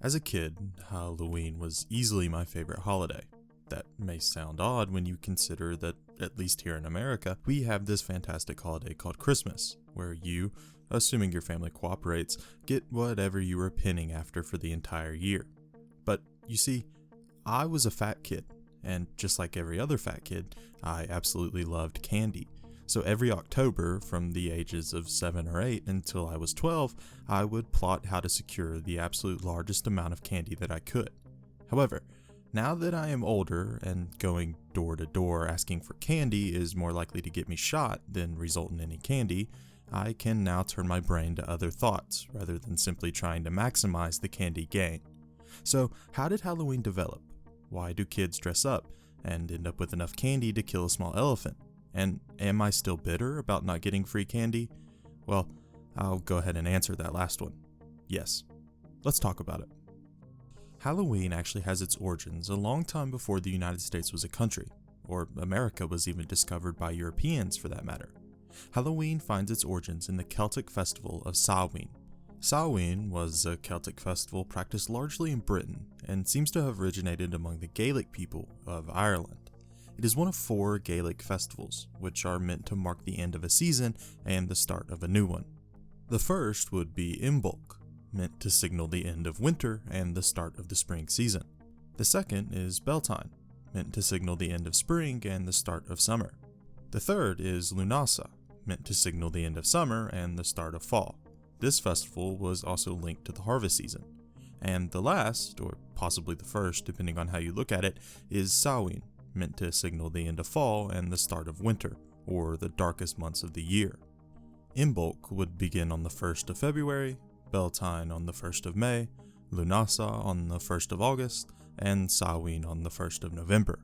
As a kid, Halloween was easily my favorite holiday. That may sound odd when you consider that, at least here in America, we have this fantastic holiday called Christmas, where you, assuming your family cooperates, get whatever you were pinning after for the entire year. But you see, I was a fat kid, and just like every other fat kid, I absolutely loved candy. So every October, from the ages of 7 or 8 until I was 12, I would plot how to secure the absolute largest amount of candy that I could. However, now that I am older and going door to door asking for candy is more likely to get me shot than result in any candy, I can now turn my brain to other thoughts rather than simply trying to maximize the candy gain. So how did Halloween develop? Why do kids dress up and end up with enough candy to kill a small elephant? And am I still bitter about not getting free candy? Well, I'll go ahead and answer that last one. Yes. Let's talk about it. Halloween actually has its origins a long time before the United States was a country, or America was even discovered by Europeans for that matter. Halloween finds its origins in the Celtic festival of Samhain. Samhain was a Celtic festival practiced largely in Britain and seems to have originated among the Gaelic people of Ireland. It is one of 4 Gaelic festivals, which are meant to mark the end of a season and the start of a new one. The first would be Imbolc, meant to signal the end of winter and the start of the spring season. The second is Beltane, meant to signal the end of spring and the start of summer. The third is Lunasa, meant to signal the end of summer and the start of fall. This festival was also linked to the harvest season. And the last, or possibly the first depending on how you look at it, is Samhain, meant to signal the end of fall and the start of winter, or the darkest months of the year. Imbolc would begin on the 1st of February, Beltane on the 1st of May, Lunasa on the 1st of August, and Samhain on the 1st of November.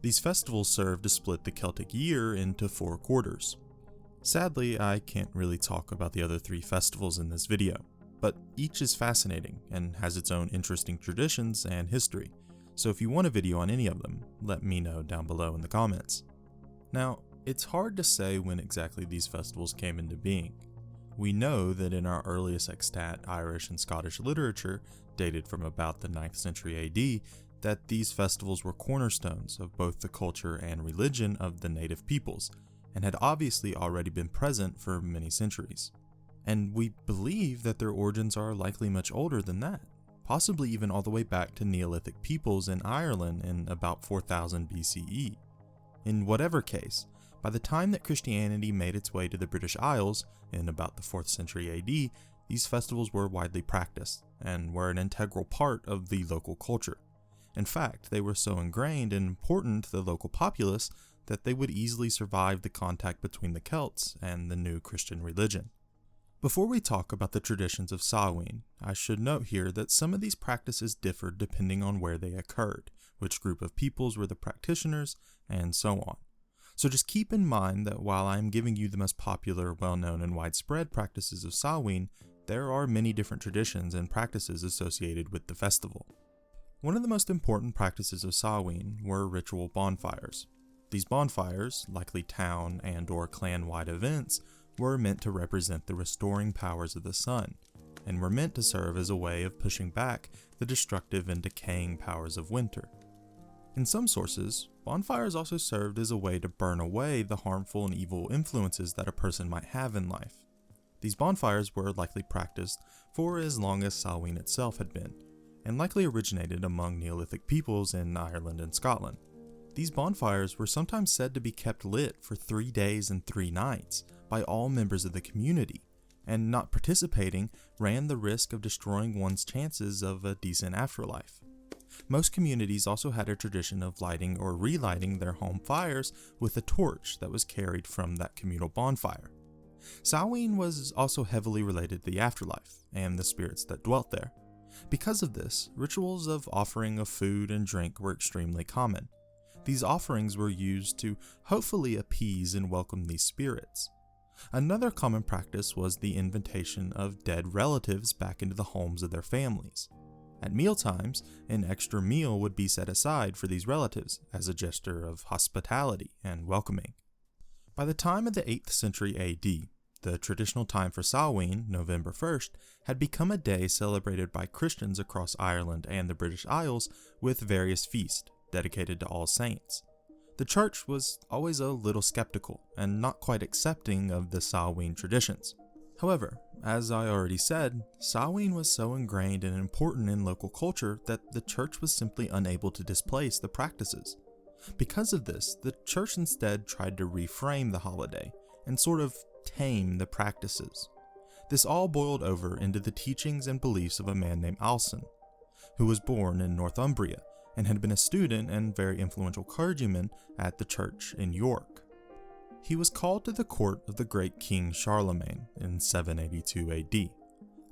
These festivals serve to split the Celtic year into 4 quarters. Sadly, I can't really talk about the other 3 festivals in this video, but each is fascinating and has its own interesting traditions and history. So if you want a video on any of them, let me know down below in the comments. Now, it's hard to say when exactly these festivals came into being. We know that in our earliest extant Irish and Scottish literature, dated from about the 9th century AD, that these festivals were cornerstones of both the culture and religion of the native peoples, and had obviously already been present for many centuries. And we believe that their origins are likely much older than that, possibly even all the way back to Neolithic peoples in Ireland in about 4000 BCE. In whatever case, by the time that Christianity made its way to the British Isles, in about the 4th century AD, these festivals were widely practiced, and were an integral part of the local culture. In fact, they were so ingrained and important to the local populace that they would easily survive the contact between the Celts and the new Christian religion. Before we talk about the traditions of Samhain, I should note here that some of these practices differed depending on where they occurred, which group of peoples were the practitioners, and so on. So just keep in mind that while I am giving you the most popular, well-known, and widespread practices of Samhain, there are many different traditions and practices associated with the festival. One of the most important practices of Samhain were ritual bonfires. These bonfires, likely town and or clan-wide events, were meant to represent the restoring powers of the sun, and were meant to serve as a way of pushing back the destructive and decaying powers of winter. In some sources, bonfires also served as a way to burn away the harmful and evil influences that a person might have in life. These bonfires were likely practiced for as long as Samhain itself had been, and likely originated among Neolithic peoples in Ireland and Scotland. These bonfires were sometimes said to be kept lit for 3 days and 3 nights by all members of the community, and not participating ran the risk of destroying one's chances of a decent afterlife. Most communities also had a tradition of lighting or relighting their home fires with a torch that was carried from that communal bonfire. Samhain was also heavily related to the afterlife and the spirits that dwelt there. Because of this, rituals of offering of food and drink were extremely common. These offerings were used to hopefully appease and welcome these spirits. Another common practice was the invitation of dead relatives back into the homes of their families. At mealtimes, an extra meal would be set aside for these relatives as a gesture of hospitality and welcoming. By the time of the 8th century AD, The traditional time for Samhain, November 1st, had become a day celebrated by Christians across Ireland and the British Isles with various feasts dedicated to All Saints. The church was always a little skeptical and not quite accepting of the Samhain traditions. However, as I already said, Samhain was so ingrained and important in local culture that the church was simply unable to displace the practices. Because of this, the church instead tried to reframe the holiday and sort of tame the practices. This all boiled over into the teachings and beliefs of a man named Alcuin, who was born in Northumbria and had been a student and very influential clergyman at the church in York. He was called to the court of the great King Charlemagne in 782 AD.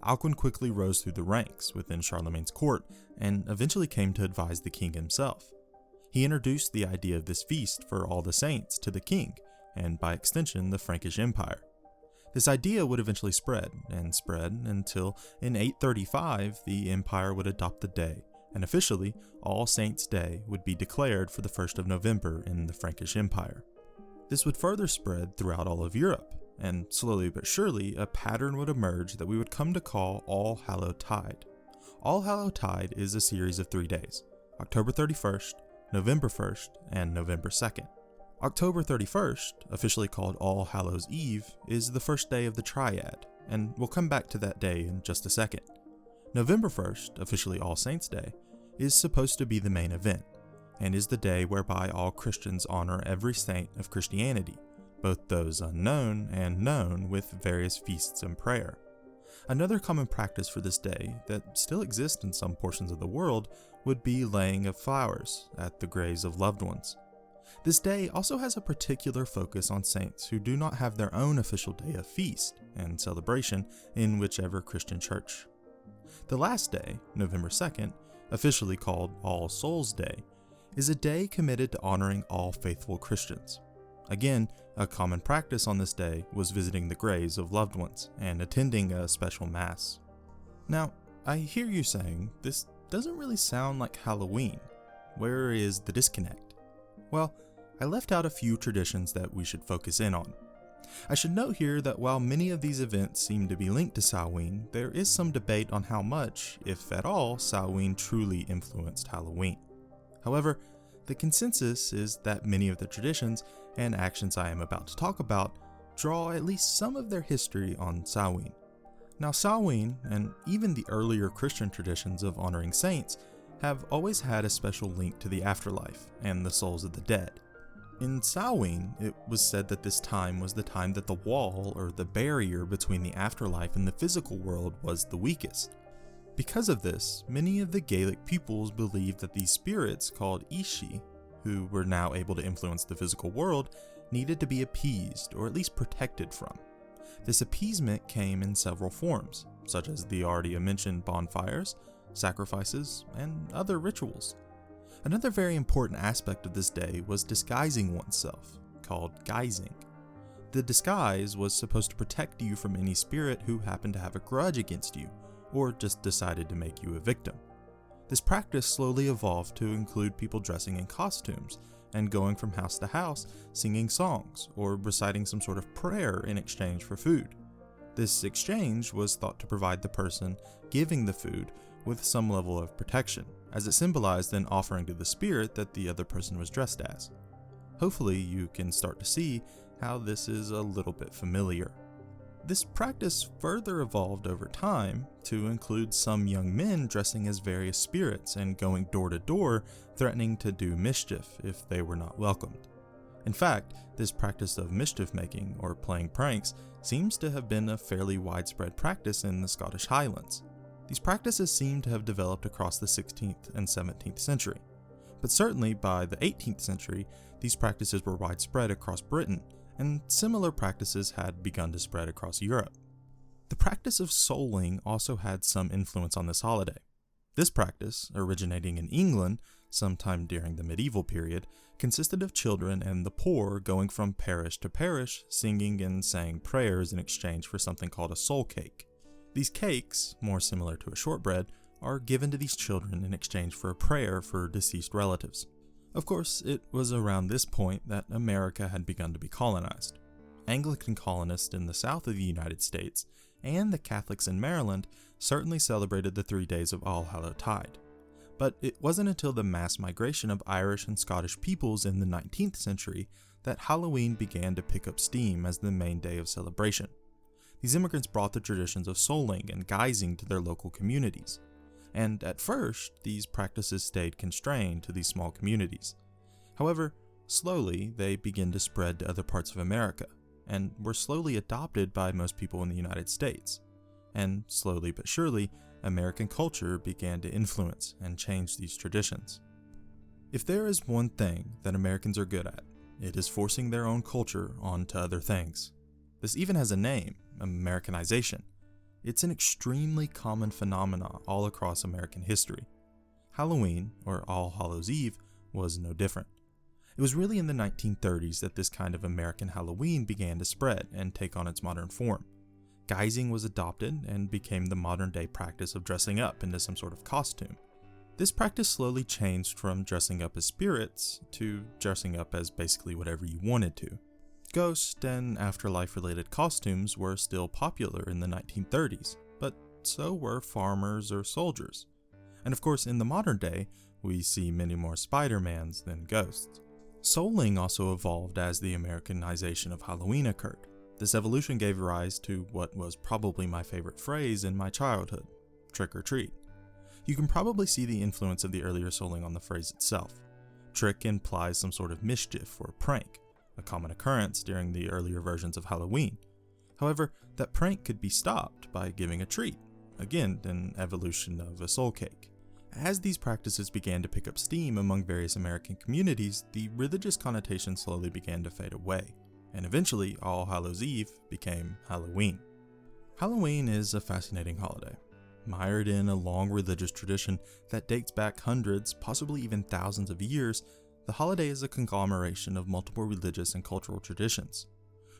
Alcuin quickly rose through the ranks within Charlemagne's court and eventually came to advise the king himself. He introduced the idea of this feast for all the saints to the king, and by extension the Frankish Empire. This idea would eventually spread until in 835 the empire would adopt the day, and officially All Saints' Day would be declared for the 1st of November in the Frankish Empire. This would further spread throughout all of Europe, and slowly but surely a pattern would emerge that we would come to call All Hallowtide. All Hallowtide is a series of 3 days, October 31st, November 1st, and November 2nd. October 31st, officially called All Hallows' Eve, is the first day of the Triad, and we'll come back to that day in just a second. November 1st, officially All Saints' Day, is supposed to be the main event, and is the day whereby all Christians honor every saint of Christianity, both those unknown and known, with various feasts and prayer. Another common practice for this day that still exists in some portions of the world would be laying of flowers at the graves of loved ones. This day also has a particular focus on saints who do not have their own official day of feast and celebration in whichever Christian church. The last day, November 2nd, officially called All Souls' Day, is a day committed to honoring all faithful Christians. Again, a common practice on this day was visiting the graves of loved ones and attending a special mass. Now, I hear you saying, this doesn't really sound like Halloween. Where is the disconnect? Well, I left out a few traditions that we should focus in on. I should note here that while many of these events seem to be linked to Samhain, there is some debate on how much, if at all, Samhain truly influenced Halloween. However, the consensus is that many of the traditions and actions I am about to talk about draw at least some of their history on Samhain. Now, Samhain, and even the earlier Christian traditions of honoring saints, have always had a special link to the afterlife and the souls of the dead. In Samhain, it was said that this time was the time that the wall, or the barrier between the afterlife and the physical world, was the weakest. Because of this, many of the Gaelic peoples believed that these spirits, called Ishi, who were now able to influence the physical world, needed to be appeased, or at least protected from. This appeasement came in several forms, such as the already mentioned bonfires, sacrifices, and other rituals. Another very important aspect of this day was disguising oneself, called guising. The disguise was supposed to protect you from any spirit who happened to have a grudge against you, or just decided to make you a victim. This practice slowly evolved to include people dressing in costumes and going from house to house singing songs or reciting some sort of prayer in exchange for food. This exchange was thought to provide the person giving the food with some level of protection, as it symbolized an offering to the spirit that the other person was dressed as. Hopefully you can start to see how this is a little bit familiar. This practice further evolved over time to include some young men dressing as various spirits and going door to door threatening to do mischief if they were not welcomed. In fact, this practice of mischief making or playing pranks seems to have been a fairly widespread practice in the Scottish Highlands. These practices seem to have developed across the 16th and 17th century, but certainly by the 18th century, these practices were widespread across Britain, and similar practices had begun to spread across Europe. The practice of souling also had some influence on this holiday. This practice, originating in England sometime during the medieval period, consisted of children and the poor going from parish to parish singing and saying prayers in exchange for something called a soul cake. These cakes, more similar to a shortbread, are given to these children in exchange for a prayer for deceased relatives. Of course, it was around this point that America had begun to be colonized. Anglican colonists in the south of the United States and the Catholics in Maryland certainly celebrated the 3 days of All Hallowtide. But it wasn't until the mass migration of Irish and Scottish peoples in the 19th century that Halloween began to pick up steam as the main day of celebration. These immigrants brought the traditions of souling and guising to their local communities. And at first, these practices stayed constrained to these small communities. However, slowly they began to spread to other parts of America, and were slowly adopted by most people in the United States. And slowly but surely, American culture began to influence and change these traditions. If there is one thing that Americans are good at, it is forcing their own culture onto other things. This even has a name, Americanization. It's an extremely common phenomenon all across American history. Halloween, or All Hallows Eve, was no different. It was really in the 1930s that this kind of American Halloween began to spread and take on its modern form. Guising was adopted and became the modern-day practice of dressing up into some sort of costume. This practice slowly changed from dressing up as spirits to dressing up as basically whatever you wanted to. Ghost and afterlife-related costumes were still popular in the 1930s, but so were farmers or soldiers. And of course, in the modern day, we see many more Spider-Mans than ghosts. Souling also evolved as the Americanization of Halloween occurred. This evolution gave rise to what was probably my favorite phrase in my childhood, trick or treat. You can probably see the influence of the earlier souling on the phrase itself. Trick implies some sort of mischief or prank, a common occurrence during the earlier versions of Halloween. However, that prank could be stopped by giving a treat, again an evolution of a soul cake. As these practices began to pick up steam among various American communities, the religious connotation slowly began to fade away, and eventually All Hallows Eve became Halloween. Halloween is a fascinating holiday, mired in a long religious tradition that dates back hundreds, possibly even thousands of years. The holiday is a conglomeration of multiple religious and cultural traditions.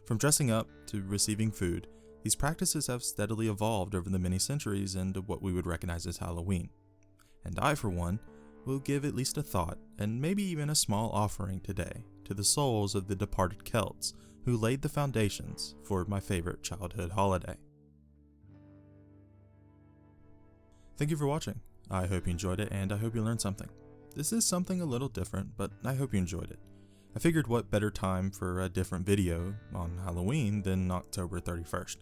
From dressing up to receiving food, these practices have steadily evolved over the many centuries into what we would recognize as Halloween. And I, for one, will give at least a thought, and maybe even a small offering today, to the souls of the departed Celts who laid the foundations for my favorite childhood holiday. Thank you for watching. I hope you enjoyed it, and I hope you learned something. This is something a little different, but I hope you enjoyed it. I figured what better time for a different video on Halloween than October 31st.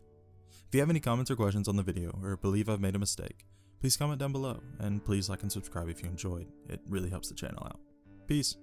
If you have any comments or questions on the video, or believe I've made a mistake, please comment down below, and please like and subscribe if you enjoyed. It really helps the channel out. Peace.